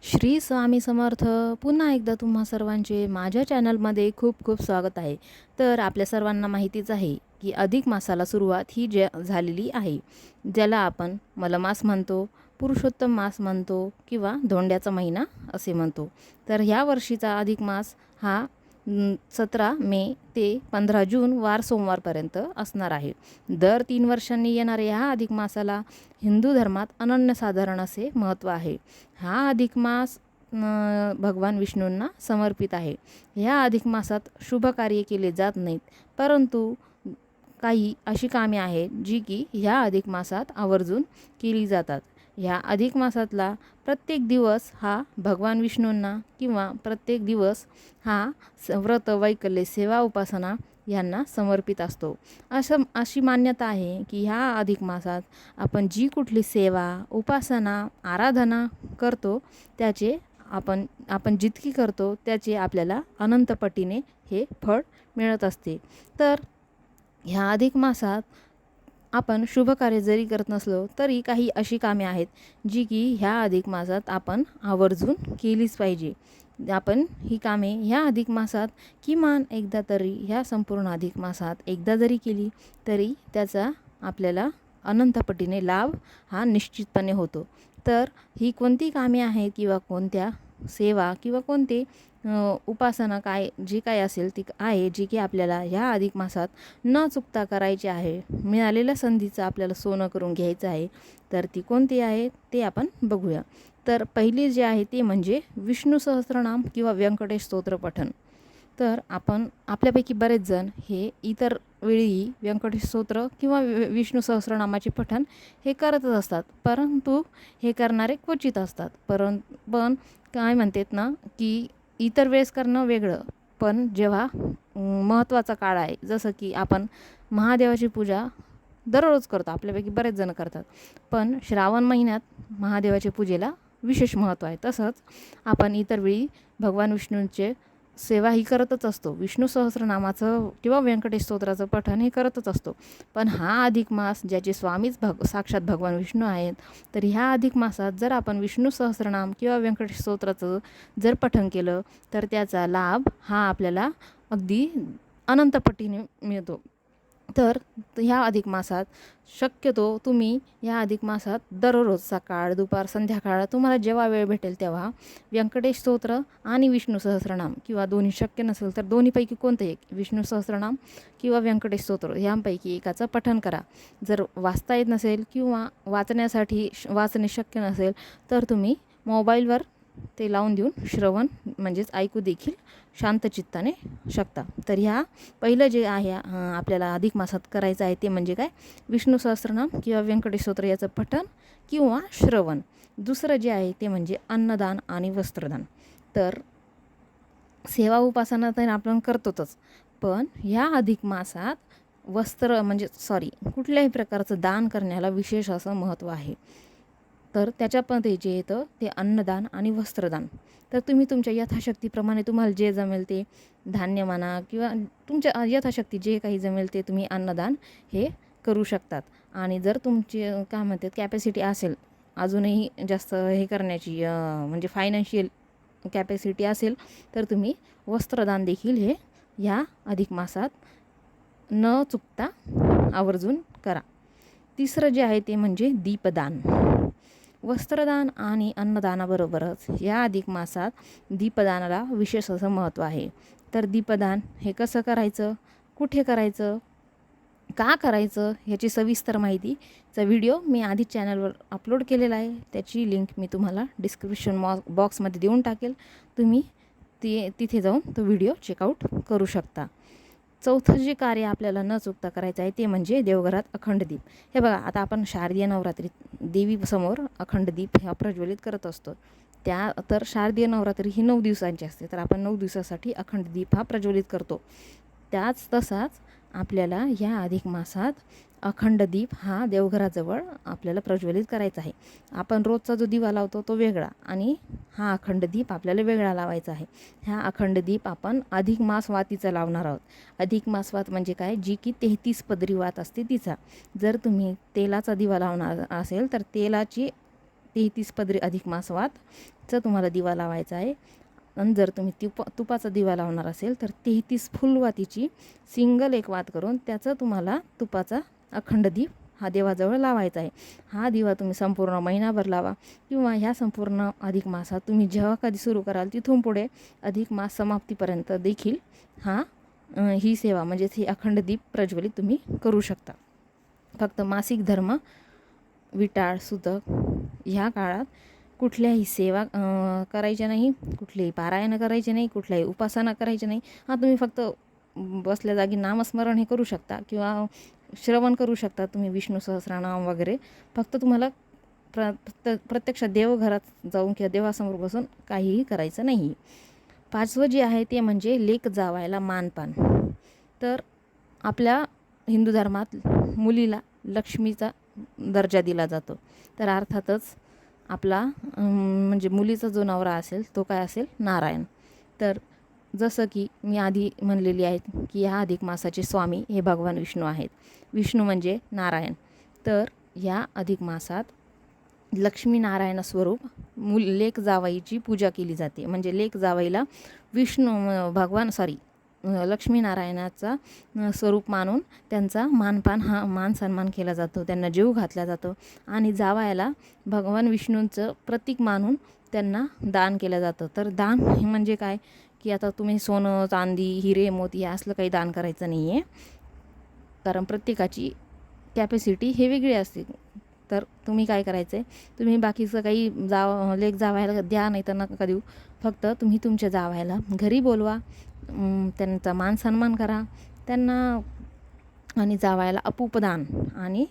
श्री स्वामी समर्थ. पुन्हा एकदा तुम्हा सर्वांचे माझ्या चॅनलमध्ये खूप खूप स्वागत आहे. तर आपल्या सर्वांना माहितीच आहे की अधिक मासाला सुरुवात ही झालेली आहे, ज्याला आपण मलमास म्हणतो, पुरुषोत्तम मास म्हणतो किंवा धोंड्याचा महिना असे म्हणतो. तर ह्या वर्षीचा अधिक मास हा 17 मे ते 15 जून वार सोमवारपर्यंत असणार आहे. दर 3 वर्षांनी येणाऱ्या ह्या अधिक मासाला हिंदू धर्मात अनन्यसाधारण असे महत्त्व आहे. हा अधिक मास भगवान विष्णूंना समर्पित आहे. ह्या अधिक मासात शुभ कार्य केले जात नाहीत, परंतु काही अशी कामे आहेत जी की ह्या अधिक मासात आवर्जून केली जातात. ह्या अधिक मासातला प्रत्येक दिवस हा भगवान विष्णूंना किंवा प्रत्येक दिवस हा व्रत, वैकल्य, सेवा, उपासना यांना समर्पित असतो. अशी मान्यता आहे की ह्या अधिक मासात आपण जी कुठली सेवा, उपासना, आराधना करतो त्याचे आपण जितकी करतो त्याचे आपल्याला अनंत पटीने हे फळ मिळत असते. तर ह्या अधिक मासात आपण शुभ कार्य जरी करत नसलो तरी काही अशी कामे आहेत जी की ह्या अधिक मासात आपण आवर्जून केलीच पाहिजे. आपण ही कामे ह्या अधिक मासात किमान एकदा तरी, ह्या संपूर्ण अधिक मासात एकदा जरी केली तरी त्याचा आपल्याला अनंत पटीने लाभ हा निश्चितपणे होतो. तर ही कोणती कामे आहेत किंवा कोणत्या सेवा किंवा कोणते उपासना जी काय असेल ती आहे जी की आपल्याला ह्या अधिक मासात न चुकता करायची आहे, मिळालेल्या संधीचं आपल्याला सोनं करून घ्यायचं आहे. तर ती कोणती आहे ते आपण बघूया. तर पहिली जे आहे ते म्हणजे विष्णू सहस्त्रनाम किंवा व्यंकटेश स्तोत्र पठण. तर आपल्यापैकी बरेच जण हे इतर वेळी व्यंकटेश स्तोत्र किंवा विष्णू सहस्रनामाचे पठण हे करतच असतात, परंतु हे करणारे क्वचित असतात. पण काय म्हणतात ना की इतर वेळेस करणं वेगळं, पण जेव्हा महत्त्वाचा काळ आहे, जसं की आपण महादेवाची पूजा दररोज करतो, आपल्यापैकी बरेच जण करतात, पण श्रावण महिन्यात महादेवाच्या पूजेला विशेष महत्त्व आहे. तसंच आपण इतर वेळी भगवान विष्णूंचे सेवा ही करतच असतो, विष्णू सहस्रनामाचं किंवा व्यंकटेश स्तोत्राचं पठण हे करतच असतो. पण हा अधिक मास ज्याचे स्वामीच साक्षात भगवान विष्णू आहेत, तर ह्या अधिक मासात जर आपण विष्णू सहस्रनाम किंवा व्यंकटेश स्तोत्राचं जर पठण केलं तर त्याचा लाभ हा आपल्याला अगदी अनंत पटीने मिळतो. तर ह्या अधिक मासात शक्यतो तुम्ही ह्या अधिक मासात दररोज सकाळ, दुपार, संध्याकाळ तुम्हाला जेव्हा वेळ भेटेल तेव्हा व्यंकटेश स्तोत्र आणि विष्णू सहस्रनाम किंवा दोन्ही शक्य नसेल तर दोन्हीपैकी कोणतं एक, विष्णू सहस्रनाम किंवा व्यंकटेश स्तोत्र ह्यांपैकी एकाचं पठण करा. जर वाचता येत नसेल किंवा वाचणे शक्य नसेल तर तुम्ही मोबाईलवर ते लावून देऊन श्रवण म्हणजेच ऐकू देखील शांत चित्ताने शकता. तर ह्या पहिलं जे आहे आपल्याला अधिक मासात करायचं आहे ते म्हणजे काय, विष्णू सहस्रनाम किंवा व्यंकटेश स्तोत्र याचं पठण किंवा श्रवण. दुसरं जे आहे ते म्हणजे अन्नदान आणि वस्त्रदान. तर सेवा उपासना तर आपण करतोच, पण ह्या अधिक मासात कुठल्याही प्रकारचं दान करण्याला विशेष असं महत्त्व आहे. तर त्याच्यामध्ये जे येतं ते अन्नदान आणि वस्त्रदान. तर तुम्ही तुमच्या यथाशक्तीप्रमाणे तुम्हाला जे जमेल ते धान्य म्हणा किंवा तुमच्या यथाशक्ती जे काही जमेल ते तुम्ही अन्नदान हे करू शकतात. आणि जर तुमची काय म्हणतात कॅपॅसिटी असेल अजूनही जास्त हे करण्याची, म्हणजे फायनान्शियल कॅपॅसिटी असेल तर तुम्ही वस्त्रदान देखील हे ह्या अधिक मासात न चुकता आवर्जून करा. तिसरं जे आहे ते म्हणजे दीपदान. वस्त्रदान आणि अन्नदानाबरोबरच या अधिक मासात दीपदानाला विशेष असं महत्त्व आहे. तर दीपदान हे कसं करायचं, कुठे करायचं, का करायचं याची सविस्तर माहितीचा व्हिडिओ मी आधी चॅनलवर अपलोड केलेला आहे. त्याची लिंक मी तुम्हाला डिस्क्रिप्शन बॉक्समध्ये देऊन टाकेल. तुम्ही तिथे जाऊन तो व्हिडिओ चेकआउट करू शकता. चौथं जे कार्य आपल्याला न चुकता करायचं आहे ते म्हणजे देवघरात अखंड दीप. हे बघा, आता आपण शारदीय नवरात्रीत देवीसमोर अखंड दीप हा प्रज्वलित करत असतो. तर शारदीय नवरात्री ही 9 दिवसांची असते, तर आपण 9 दिवसासाठी अखंड दीप हा प्रज्वलित करतो. तसाच आपल्याला ह्या अधिक मासात अखंड दीप हा देवघराजवळ आपल्याला प्रज्वलित करायचा आहे. आपण रोजचा जो दिवा लावतो तो वेगळा आणि हा अखंड दीप आपल्याला वेगळा लावायचा आहे. हा अखंड दीप आपण अधिक मास वातीचा लावणार आहोत. अधिक मास वात म्हणजे काय, जी की 33 पदरी वात असते तिचा. जर तुम्ही तेलाचा दिवा लावणार असेल तर तेलाची 33 पदरी अधिक मासवातचा तुम्हाला दिवा लावायचा आहे. आणि जर तुम्ही तुपाचा दिवा लावणार असेल तर 33 फुलवातीची सिंगल एक वात करून त्याचं तुम्हाला तुपाचा अखंड दीप हा देवाजवळ लावायचा आहे. हा दिवा तुम्ही संपूर्ण महिनाभर लावा किंवा ह्या संपूर्ण अधिक मासात तुम्ही जेव्हा कधी सुरू कराल तिथून पुढे अधिक मास समाप्तीपर्यंत देखील ही सेवा म्हणजेच ही अखंड दीप प्रज्वलित तुम्ही करू शकता. फक्त मासिक धर्म, विटाळ, सुतक ह्या काळात कुठल्याही सेवा करायच्या नाही, कुठलेही पारायण करायचे नाही, कुठल्याही उपासना करायची नाही. तुम्ही फक्त बसल्या जागी नामस्मरण हे करू शकता किंवा श्रवण करू शकता तुम्ही विष्णू सहस्रनाम वगैरे. फक्त तुम्हाला प्रत्यक्षात देवघरात जाऊन किंवा देवासमोर बसून काहीही करायचं नाही. 5वं जे आहे ते म्हणजे लेक जावायला मानपान. तर आपल्या हिंदू धर्मात मुलीला लक्ष्मीचा दर्जा दिला जातो. तर अर्थातच आपला म्हणजे मुलीचा जो नवरा असेल तो काय असेल, नारायण. तर जसं की मी आधी म्हणलेली आहे की ह्या अधिक मासाचे स्वामी हे भगवान विष्णू आहेत. विष्णू म्हणजे नारायण. तर या अधिक मासात लक्ष्मीनारायण स्वरूप लेक जावाईची पूजा केली जाते. म्हणजे लेक जावाईला लक्ष्मीनारायणाचा स्वरूप मानून त्यांचा मान सन्मान केला जातो, त्यांना जीव घातला जातो. आणि जावायला भगवान विष्णूंचं प्रतीक मानून त्यांना दान केलं जातं. तर दान म्हणजे काय की आता तुम्ही सोनं, चांदी, हिरे, मोती असलं काही दान करायचं नाही आहे, कारण प्रत्येकाची कॅपॅसिटी हे वेगळी असते. तर तुम्ही काय करायचं आहे, तुम्ही बाकीचं काही लेक जावायला द्या नाही तर नका देऊ. फक्त तुम्ही तुमच्या जावायला घरी बोलवा, त्यांचा मान सन्मान करा त्यांना. आणि जावायला अपूपदान आणि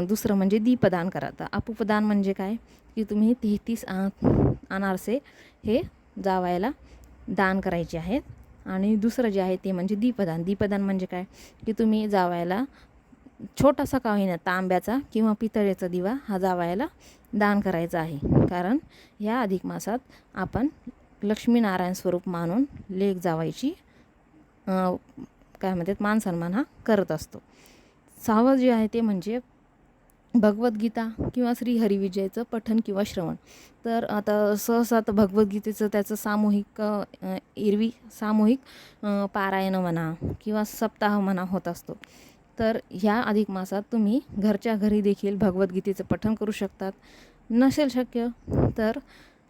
दुसरं म्हणजे दीपदान करा. तर अपूपदान म्हणजे काय की तुम्ही 33 अनारसे हे जावायला दान करायचे आहेत. आणि दुसरं जे आहे ते म्हणजे दीपदान. दीपदान म्हणजे काय की तुम्ही जावायला छोटासा का होईना तांब्याचा किंवा पितळेचा दिवा हा जावायला दान करायचा आहे. कारण ह्या अधिक मासात आपण लक्ष्मीनारायण स्वरूप मानून लेक जावायची काय म्हणतात मान सन्मान हा करत असतो. 6वं जे आहे ते म्हणजे भगवद्गीता किंवा श्री हरिविजयचं पठण किंवा श्रवण. तर आता सहसा तर भगवद्गीतेचं त्याचं सामूहिक पारायण म्हणा किंवा सप्ताह म्हणा होत असतो. तर ह्या अधिक मासात तुम्ही घरच्या घरी देखील भगवद्गीतेचं पठण करू शकतात. नसेल शक्य तर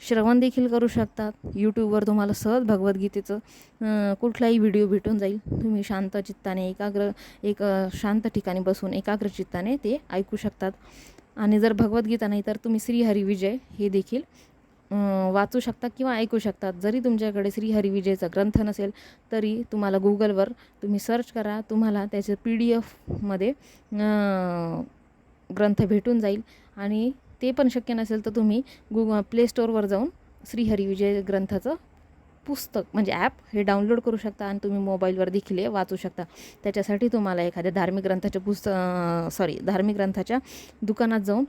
श्रवण देखील करू शकतात. यूट्यूबवर तुम्हाला सहज भगवद्गीतेचं कुठलाही व्हिडिओ भेटून जाईल. तुम्ही शांत चित्ताने एक शांत ठिकाणी बसून एकाग्र चित्ताने ते ऐकू शकतात. आणि जर भगवद्गीता नाही तर तुम्ही श्री हरिविजय हे देखील वाचू शकता किंवा ऐकू शकतात. जरी तुमच्याकडे श्री हरिविजयचा ग्रंथ नसेल तरी तुम्हाला गुगलवर तुम्ही सर्च करा, तुम्हाला त्याचं PDF ग्रंथ भेटून जाईल. आणि ते पण शक्य नसेल तर तुम्ही प्ले स्टोअरवर जाऊन श्री हरिविजय ग्रंथाचं पुस्तक म्हणजे ॲप हे डाउनलोड करू शकता आणि तुम्ही मोबाईलवर देखील हे वाचू शकता. त्याच्यासाठी तुम्हाला एखाद्या धार्मिक ग्रंथाच्या दुकानात जाऊन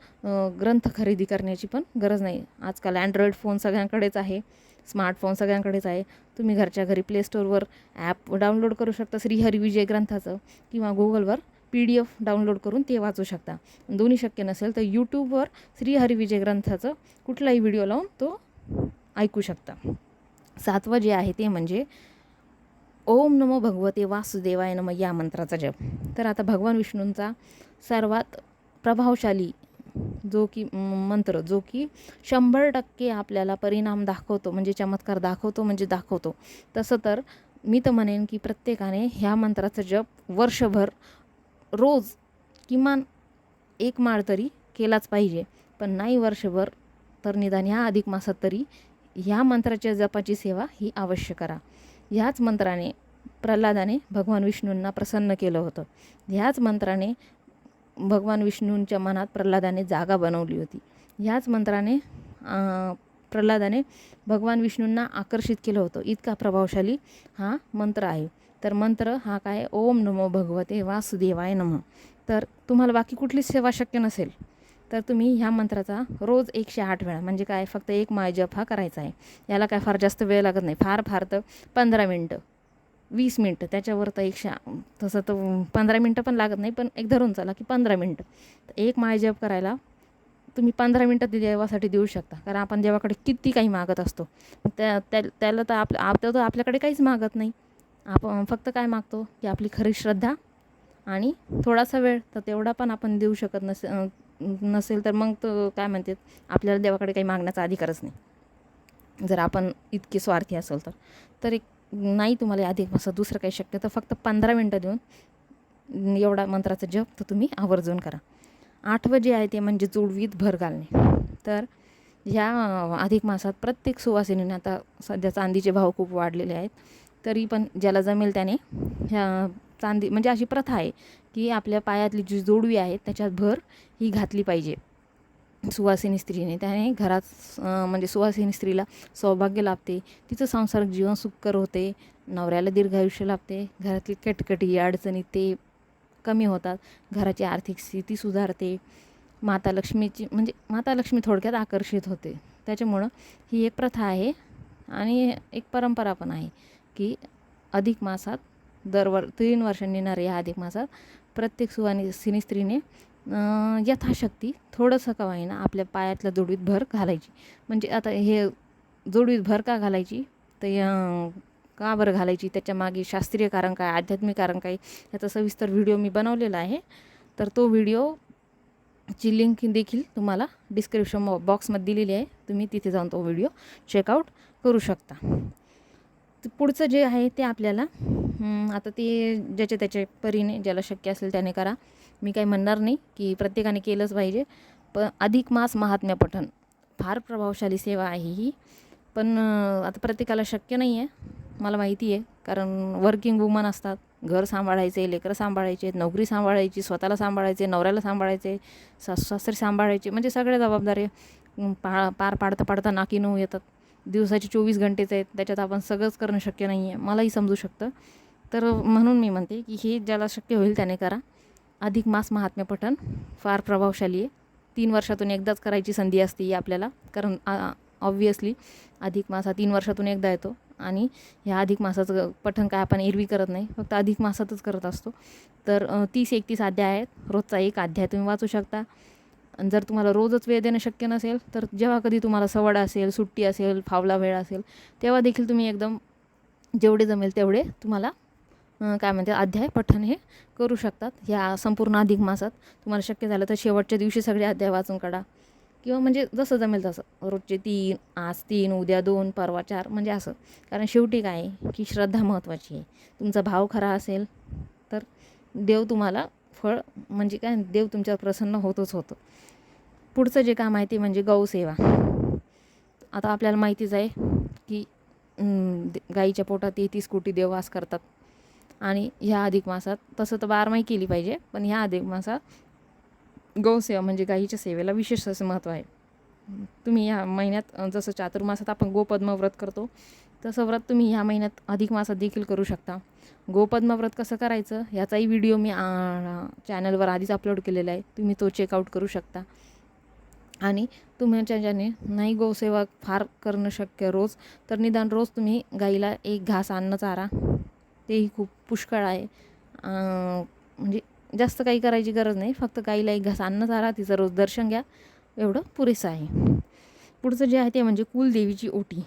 ग्रंथ खरेदी करण्याची पण गरज नाही. आजकाल अँड्रॉईड फोन सगळ्यांकडेच आहे, स्मार्टफोन सगळ्यांकडेच आहे. तुम्ही घरच्या घरी प्ले स्टोअरवर ॲप डाउनलोड करू शकता श्री हरिविजय ग्रंथाचं किंवा गुगलवर PDF डाउनलोड करून ते वाचू शकता. दोन्ही शक्य नसेल तर यूट्यूबवर श्री हरिविजय ग्रंथाचं कुठलाही व्हिडिओ लावून तो ऐकू शकता. 7वं जे आहे ते म्हणजे ओम नमो भगवते वासुदेवाय नमः या मंत्राचा जप. तर आता भगवान विष्णूंचा सर्वात प्रभावशाली जो की 100% आपल्याला परिणाम दाखवतो म्हणजे चमत्कार दाखवतो. तसं तर मी तर म्हणेन की प्रत्येकाने ह्या मंत्राचा जप वर्षभर रोज किमान 1 माळ तरी केलाच पाहिजे. पण नाही वर्षभर तर निदान ह्या अधिक मासात तरी ह्या मंत्राच्या जपाची सेवा ही अवश्य करा. ह्याच मंत्राने प्रल्हादाने भगवान विष्णूंना प्रसन्न केलं होतं. ह्याच मंत्राने भगवान विष्णूंच्या मनात प्रल्हादाने जागा बनवली होती. ह्याच मंत्राने प्रल्हादाने भगवान विष्णूंना आकर्षित केलं होतं. इतका प्रभावशाली हा मंत्र आहे. तर मंत्र हा काय, ओम नमो भगवते वासुदेवाय नमः. तर तुम्हाला बाकी कुठलीच सेवा शक्य नसेल तर तुम्ही ह्या मंत्राचा रोज 108 वेळा म्हणजे काय फक्त 1 माळ जप हा करायचा आहे. याला काय फार जास्त वेळ लागत नाही. फार तर 15 मिनटं 20 मिनटं त्याच्यावर तर तसं तर 15 मिनटं पण लागत नाही, पण एक धरून चला की 15 मिनटं. 1 माळ जप करायला तुम्ही 15 मिनटं ते देवासाठी देऊ शकता. कारण आपण देवाकडे किती काही मागत असतो. त्याला तर तर आपल्याकडे काहीच मागत नाही. आपण फक्त काय मागतो की आपली खरी श्रद्धा आणि थोडासा वेळ. तर तेवढा पण आपण देऊ शकत नसेल तर मग तो काय म्हणतात, आपल्याला देवाकडे काही मागण्याचा अधिकारच नाही. जर आपण इतके स्वार्थी असेल तर एक नाही तुम्हाला अधिक मासात दुसरं काही शक्य तर फक्त 15 मिनटं देऊन एवढा मंत्राचा जप तर तुम्ही आवर्जून करा. 8वं जे आहे ते म्हणजे जोडवीत भर घालणे. तर ह्या अधिक मासात प्रत्येक सुवासिनीने, आता सध्या चांदीचे भाव खूप वाढलेले आहेत, तरी पण ज्याला जमेल त्याने ह्या चांदी म्हणजे अशी प्रथा आहे की आपल्या पायातली जी जोडवी आहे त्याच्यात भर ही घातली पाहिजे सुवासिनी स्त्रीने. त्याने घरात म्हणजे सुवासिनी स्त्रीला सौभाग्य लाभते, तिचं सांसारिक जीवन सुखकर होते, नवऱ्याला दीर्घायुष्य लाभते, घरातली कटकटी अडचणी ते कमी होतात, घराची आर्थिक स्थिती सुधारते, माता लक्ष्मी थोडक्यात आकर्षित होते. त्याच्यामुळं ही एक प्रथा आहे आणि एक परंपरा पण आहे की अधिक मासात 3 वर्षांनी येणाऱ्या या अधिक मासात प्रत्येक सुवासिनी स्त्रीने यथाशक्ती थोडंसं का होईना आपल्या पायातल्या जोडवीत भर घालायची. म्हणजे आता हे जोडवीत भर का घालायची, तर का बरं घालायची, त्याच्यामागे शास्त्रीय कारण काय, आध्यात्मिक कारण काय, याचा सविस्तर व्हिडिओ मी बनवलेला आहे. तर तो व्हिडिओची लिंक देखील तुम्हाला डिस्क्रिप्शन बॉक्समध्ये दिलेली आहे. तुम्ही तिथे जाऊन तो व्हिडिओ चेकआउट करू शकता. पुढचं जे आहे ते आपल्याला आता ते ज्याच्या त्याच्या परीने ज्याला शक्य असेल त्याने करा. मी काही म्हणणार नाही की प्रत्येकाने केलंच पाहिजे. पण अधिक मास महात्म्य पठण फार प्रभावशाली सेवा आहे ही. पण आता प्रत्येकाला शक्य नाही आहे, मला माहिती आहे. कारण वर्किंग वुमन असतात, घर सांभाळायचे, लेकरं सांभाळायचे, नोकरी सांभाळायची, स्वतःला सांभाळायचे, नवऱ्याला सांभाळायचे, सासू सासरे सांभाळायचे, म्हणजे सगळ्या जबाबदाऱ्या पार पाडता नाकी नऊ येतात. दिवसाचे 24 घंटेच आहेत, त्याच्यात आपण सगळंच करणं शक्य नाही आहे, मलाही समजू शकतं. तर म्हणून मी म्हणते की हे ज्याला शक्य होईल त्याने करा. अधिक मास महात्म्य पठण फार प्रभावशाली आहे. 3 वर्षातून एकदाच करायची संधी असते ही आपल्याला. कारण ऑब्व्हियसली अधिक मास हा 3 वर्षातून एकदा येतो आणि ह्या अधिक मासाचं पठण काय आपण एरवी करत नाही, फक्त अधिक मासातच करत असतो. तर 30-31 अध्याय आहेत, रोजचा एक अध्याय तुम्ही वाचू शकता. आणि जर तुम्हाला रोजच वेळ देणं शक्य नसेल तर जेव्हा कधी तुम्हाला सवड असेल, सुट्टी असेल, फावला वेळ असेल, तेव्हा देखील तुम्ही एकदम जेवढे जमेल तेवढे तुम्हाला काय म्हणते अध्याय पठण हे करू शकतात. ह्या संपूर्ण अधिक मासात तुम्हाला शक्य झालं तर शेवटच्या दिवशी सगळे अध्याय वाचून काढा, किंवा म्हणजे जसं जमेल तसं. रोजचे 3, आज 3, उद्या 2, परवा 4, म्हणजे असं. कारण शेवटी काय आहे की श्रद्धा महत्त्वाची आहे. तुमचा भाव खरा असेल तर देव तुम्हाला फळ म्हणजे काय, देव तुमच्यावर प्रसन्न होतच होतं. पुढचं जे काम आहे ते म्हणजे गौसेवा. आता आपल्याला माहितीच आहे की गाईच्या पोटात 33 कोटी देव वास करतात. आणि ह्या अधिक मासात तसं तर 12 केली पाहिजे, पण ह्या अधिक मासात गौसेवा म्हणजे गाईच्या सेवेला विशेष असं महत्त्व आहे. तुम्ही ह्या महिन्यात जसं चातुर्मासात आपण गोपद्म व्रत करतो तसं व्रत तुम्ही ह्या महिन्यात अधिक मासात देखील करू शकता. गोपद्म व्रत कसं करायचं ह्याचाही व्हिडिओ मी चॅनलवर आधीच अपलोड केलेला आहे, तुम्ही तो चेकआउट करू शकता. आणि तुमच्या ज्याने नाही गौसेवा फार करणं शक्य रोज, तर निदान रोज तुम्ही गाईला एक घास अन्न चारा, तेही खूप पुष्कळ आहे. म्हणजे जास्त काही करायची गरज नाही, फक्त गाईला एक घास अन्न चारा, तिचं रोज दर्शन घ्या, एवढं पुरेसं आहे. पुढचं जे आहे ते म्हणजे कुलदेवीची ओटी.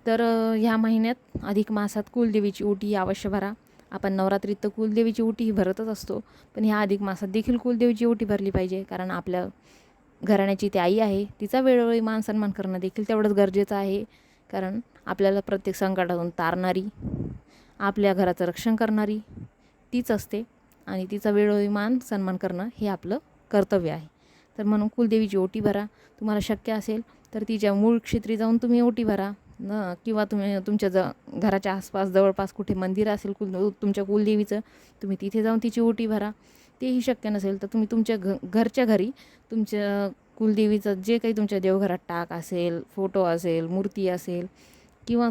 तर ह्या महिन्यात अधिक मासात कुलदेवीची ओटी अवश्य भरा. आपण नवरात्रीत तर कुलदेवीची ओटी ही भरतच असतो, पण ह्या अधिक मासात देखील कुलदेवीची ओटी भरली पाहिजे. कारण आपल्या घराण्याची ती आई आहे, तिचा वेळोवेळी मान सन्मान करणं देखील तेवढंच गरजेचं आहे. कारण आपल्याला प्रत्येक संकटातून तारणारी, आपल्या घराचं रक्षण करणारी तीच असते आणि तिचा वेळोवेळी मान सन्मान करणं हे आपलं कर्तव्य आहे. तर म्हणून कुलदेवीची ओटी भरा. तुम्हाला शक्य असेल तर तिच्या मूळ क्षेत्री जाऊन तुम्ही ओटी भरा, किंवा तुम्ही तुमच्या घराच्या आसपास जवळपास कुठे मंदिर असेल तुमच्या कुलदेवीचं, तुम्ही तिथे जाऊन तिची ओटी भरा. तेही शक्य नसेल तर तुम्ही तुमच्या घरच्या घरी तुमच्या कुलदेवीचं जे काही तुमच्या देवघरात टाक असेल, फोटो असेल, मूर्ती असेल, किंवा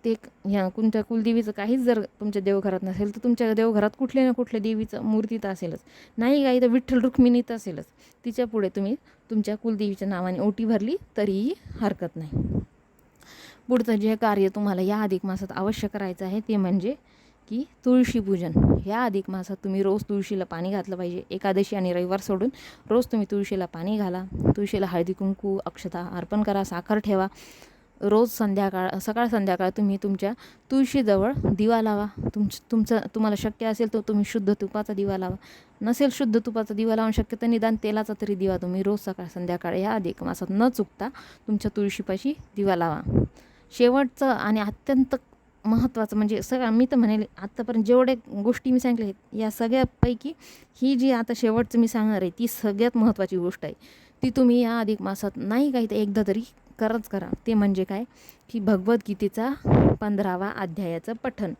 ते तुमच्या कुलदेवीचं काहीच जर तुमच्या देवघरात नसेल तर तुमच्या देवघरात कुठल्या ना कुठल्या देवीचं मूर्ती तर असेलच. नाही काही तर विठ्ठल रुक्मिणी तर असेलच. तिच्या पुढे तुम्ही तुमच्या कुलदेवीच्या नावाने ओटी भरली तरीही हरकत नाही. पुढचं जे कार्य तुम्हाला या अधिक मासात अवश्य करायचं आहे ते म्हणजे की तुळशी पूजन. ह्या अधिक मासात तुम्ही रोज तुळशीला पाणी घातलं पाहिजे. एकादशी आणि रविवार सोडून रोज तुम्ही तुळशीला पाणी घाला. तुळशीला हळदी कुंकू अक्षता अर्पण करा, साखर ठेवा. रोज सकाळ संध्याकाळ तुम्ही तुमच्या तुळशीजवळ दिवा लावा. तुम्हाला शक्य असेल तर तुम्ही शुद्ध तुपाचा दिवा लावा. नसेल शुद्ध तुपाचा दिवा लावून शक्य तर निदान तेलाचा तरी दिवा तुम्ही रोज सकाळ संध्याकाळ ह्या अधिक मासात न चुकता तुमच्या तुळशीपाशी दिवा लावा. शेवटचं आणि अत्यंत महत्त्वाचं म्हणजे मी तर म्हणेल आत्तापर्यंत जेवढे गोष्टी मी सांगितल्या आहेत या सगळ्यापैकी ही जी आता शेवटचं मी सांगणार आहे ती सगळ्यात महत्त्वाची गोष्ट आहे. ती तुम्ही या अधिक मासात नाही काही तर एकदा तरी करा. ते म्हणजे काय की भगवद्गीतेचा 15वा अध्यायाचं पठण.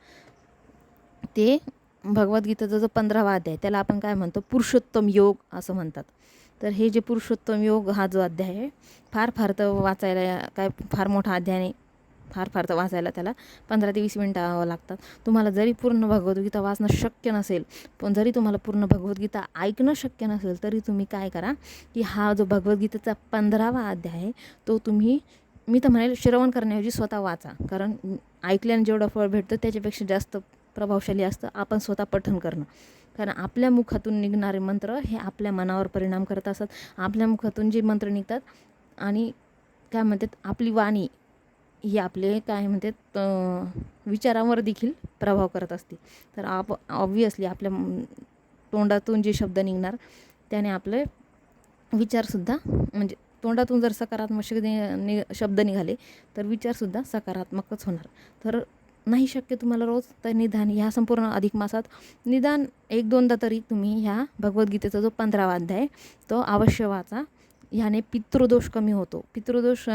ते भगवद्गीतेचा जो 15वा अध्याय त्याला आपण काय म्हणतो, पुरुषोत्तम योग असं म्हणतात. तर हे जे पुरुषोत्तम योग हा जो अध्याय आहे फार तर वाचायला काय फार मोठा अध्याय नाही. फार तर वाचायला त्याला 15 ते 20 मिनटं लागतात. तुम्हाला जरी पूर्ण भगवद्गीता वाचणं शक्य नसेल, पण जरी तुम्हाला पूर्ण भगवद्गीता ऐकणं शक्य नसेल, तरी तुम्ही काय करा की हा जो भगवद्गीतेचा 15वा अध्याय आहे तो तुम्ही मी तर म्हणेल श्रवण करण्याऐवजी स्वतः वाचा. कारण ऐकल्याने जेवढं फळ भेटतं त्याच्यापेक्षा जास्त प्रभावशाली असतं आपण स्वतः पठण करणं. कारण आपल्या मुखातून निघणारे मंत्र हे आपल्या मनावर परिणाम करत असतात. आपल्या मुखातून जे मंत्र निघतात आणि काय म्हणतात आपली वाणी ही आपले काय म्हणतात विचारांवर देखील प्रभाव करत असते. तर ऑब्व्हियसली आपल्या तोंडातून जे शब्द निघणार त्याने आपले विचारसुद्धा म्हणजे तोंडातून जर सकारात्मक शब्द निघाले तर विचारसुद्धा सकारात्मकच होणार. तर नाही शक्य तुम्हाला रोज तर निदान ह्या संपूर्ण अधिक मासात निदान 1-2दा तरी तुम्ही ह्या भगवद्गीतेचा जो 15वा अध्याय तो अवश्य वाचा. ह्याने पितृदोष कमी होतो. पितृदोष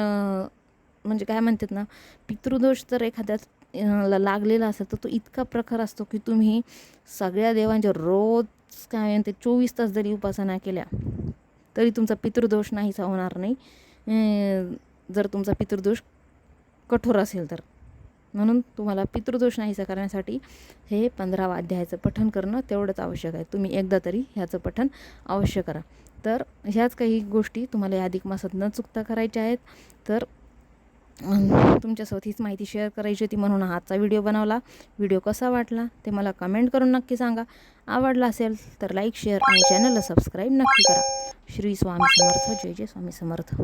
म्हणजे काय म्हणतात ना, पितृदोष जर एखाद्याला लागलेला असेल तर तो इतका प्रखर असतो की तुम्ही सगळ्या देवांच्या रोज काय म्हणते 24 तास जरी उपासना केल्या तरी तुमचा पितृदोष नाहीसा होणार नाही, जर तुमचा पितृदोष कठोर असेल तर. म्हणून तुम्हाला पितृदोष नाहीसा करण्यासाठी हे 15वा अध्यायाचं पठण करणं तेवढंच आवश्यक आहे. तुम्ही एकदा तरी ह्याचं पठण अवश्य करा. तर ह्याच काही गोष्टी तुम्हाला या अधिक मासात न चुकता करायच्या आहेत. तर तुमच्यासोबत हीच माहिती शेअर करायची होती म्हणून आजचा व्हिडिओ बनवला. व्हिडिओ कसा वाटला ते मला कमेंट करून नक्की सांगा. आवडला असेल तर लाईक शेअर आणि चॅनलला सबस्क्राईब नक्की करा. श्री स्वामी समर्थ. जय जय स्वामी समर्थ.